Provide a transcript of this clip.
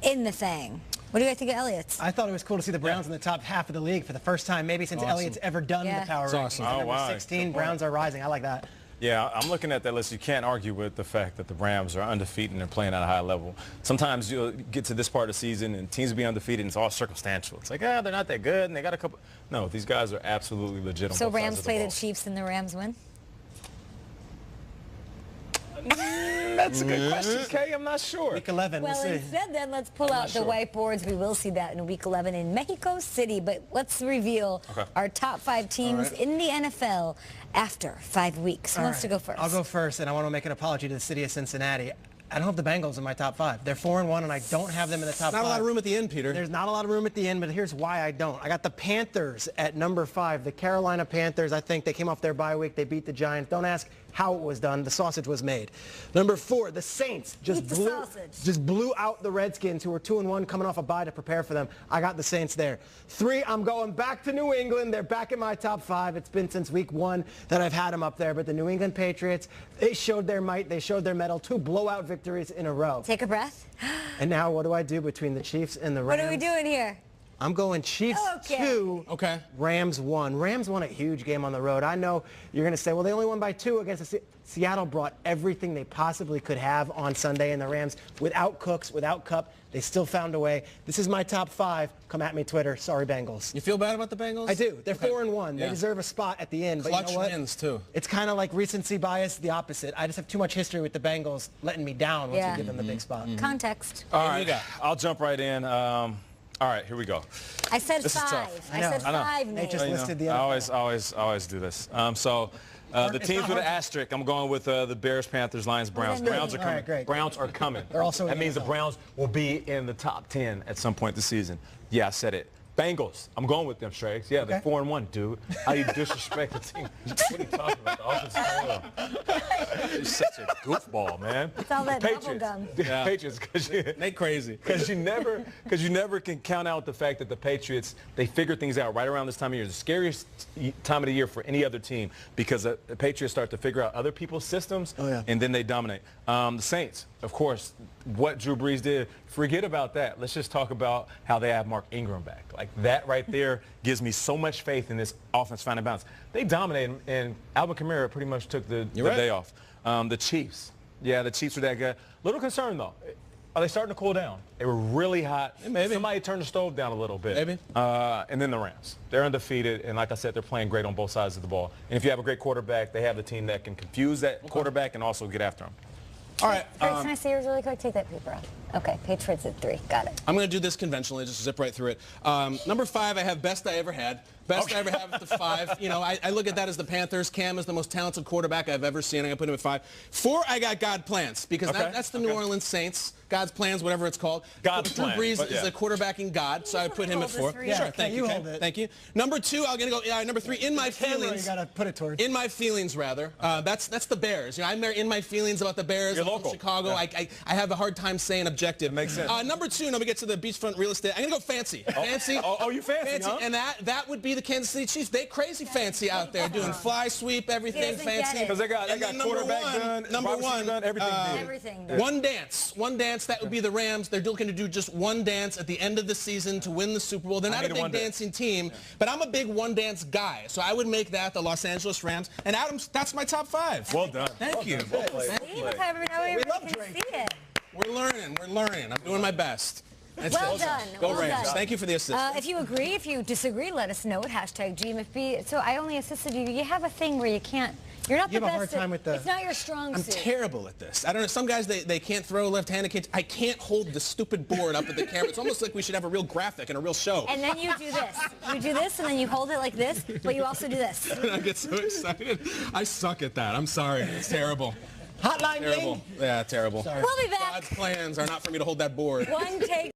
in the thing. What do you guys think of Elliott's? I thought it was cool to see the Browns in the top half of the league for the first time, maybe since Elliott's ever done the power rankings. Awesome. Number wow. 16, Browns are rising. I like that. Yeah, I'm looking at that list. You can't argue with the fact that the Rams are undefeated and they're playing at a high level. Sometimes you'll get to this part of the season and teams will be undefeated and it's all circumstantial. It's like, they're not that good and they got a couple. No, these guys are absolutely legit on So both sides Rams of the play ball. the Chiefs and the Rams win? That's a good question, Kay. I'm not sure. Week 11, Well, we'll see. instead then, let's pull out the whiteboards. We will see that in Week 11 in Mexico City. But let's reveal our top 5 teams in the NFL after 5 weeks. Who wants to go first? I'll go first, and I want to make an apology to the city of Cincinnati. I don't have the Bengals in my top 5. They're 4-1, and I don't have them in the top 5. Not a lot of room at the end, Peter. There's not a lot of room at the end, but here's why I don't. I got the Panthers at number 5. The Carolina Panthers, I think they came off their bye week. They beat the Giants. Don't ask how it was done. The sausage was made. Number 4, the Saints just blew out the Redskins, who were 2-1 coming off a bye to prepare for them. I got the Saints there. 3, I'm going back to New England. They're back in my top 5. It's been since week 1 that I've had them up there, but the New England Patriots, they showed their might. They showed their mettle. 2 blowout victories in a row. Take a breath. And now what do I do between the Chiefs and the Rams? What are we doing here? I'm going Chiefs 2, Rams 1. Rams won a huge game on the road. I know you're going to say, well, they only won by 2 against Seattle. Brought everything they possibly could have on Sunday, and the Rams, without Cooks, without Kupp, they still found a way. This is my top 5. Come at me, Twitter. Sorry, Bengals. You feel bad about the Bengals? I do. They're 4-1. Yeah. They deserve a spot at the end. But Clutch you know what? wins, too. It's kind of like recency bias, the opposite. I just have too much history with the Bengals letting me down once we give them the big spot. Context. All right, I'll jump right in. All right, here we go. I said This is 5. tough. I said 5, They Nate. just listed the I other always do this. The teams with an asterisk, I'm going with the Bears, Panthers, Lions, Browns. Browns are coming. All right, great. Browns are coming. They're also that in means the NFL. Browns will be in the top 10 at some point this season. Yeah, I said it. Bengals, I'm going with them, Strags. Yeah, they're 4-1, dude. How you disrespect the team? What are you talking about? The offensive You're such a goofball, man. It's all that bubble gum. Yeah. Patriots, They crazy. because you never can count out the fact that the Patriots, they figure things out right around this time of year. It's the scariest time of the year for any other team because the Patriots start to figure out other people's systems and then they dominate. The Saints, of course, what Drew Brees did, forget about that. Let's just talk about how they have Mark Ingram back. Like that right there gives me so much faith in this offense finding balance. They dominated, and Alvin Kamara pretty much took the day off. The Chiefs, the Chiefs were that good. Little concerned though. Are they starting to cool down? They were really hot. Maybe. Somebody turned the stove down a little bit. Maybe. And then the Rams. They're undefeated, and like I said, they're playing great on both sides of the ball. And if you have a great quarterback, they have the team that can confuse that quarterback and also get after him. All right. Grace, can I see yours really quick? Take that paper out. Okay, Patriots at 3. Got it. I'm going to do this conventionally, just zip right through it. Number 5, I have best I ever had. Best I ever have at the 5. You know, I look at that as the Panthers. Cam is the most talented quarterback I've ever seen. I'm going to put him at 5. 4, I got God Plans because that's the New Orleans Saints. God's Plans, whatever it's called. God's Drew Plan, Brees is a quarterbacking God, so I put him at 4. Sure, thank you. Thank you. Number 2, I'm going to go. Number 3, in my feelings. You got to put it towards. In my feelings, rather. That's the Bears. You know, I'm there in my feelings about the Bears. You're I'm local. from Chicago. I have a hard time saying objective. Makes sense. Number 2, now we get to the beachfront real estate. I'm going to go fancy. Fancy. Oh, you fancy, huh? And that would be the Kansas City Chiefs. They crazy fancy out there doing fly sweep, everything fancy. Because they got quarterback done, number 1, done, everything. Everything. One dance, that would be the Rams. They're looking to do just one dance at the end of the season to win the Super Bowl. They're not a big dancing team, but I'm a big one dance guy. So I would make that the Los Angeles Rams. And Adams, that's my top 5. Well done. Thank you. See, look how everybody can see it. We're learning. I'm doing my best. That's Well it. done. Go Well Rams. done. Thank you for the assist. If you agree, if you disagree, let us know at #GMFB. So I only assisted you. You have a thing where you can't. You're not You the have a best. hard time with the. It's not your strong I'm suit. terrible at this. I don't know. Some guys, they can't throw left-handed. I can't hold the stupid board up at the camera. It's almost like we should have a real graphic and a real show. And then you do this. You do this, and then you hold it like this, but you also do this. I get so excited. I suck at that. I'm sorry. It's terrible. Hotline Terrible. game. Yeah, terrible. We'll be back. God's plans are not for me to hold that board. One take.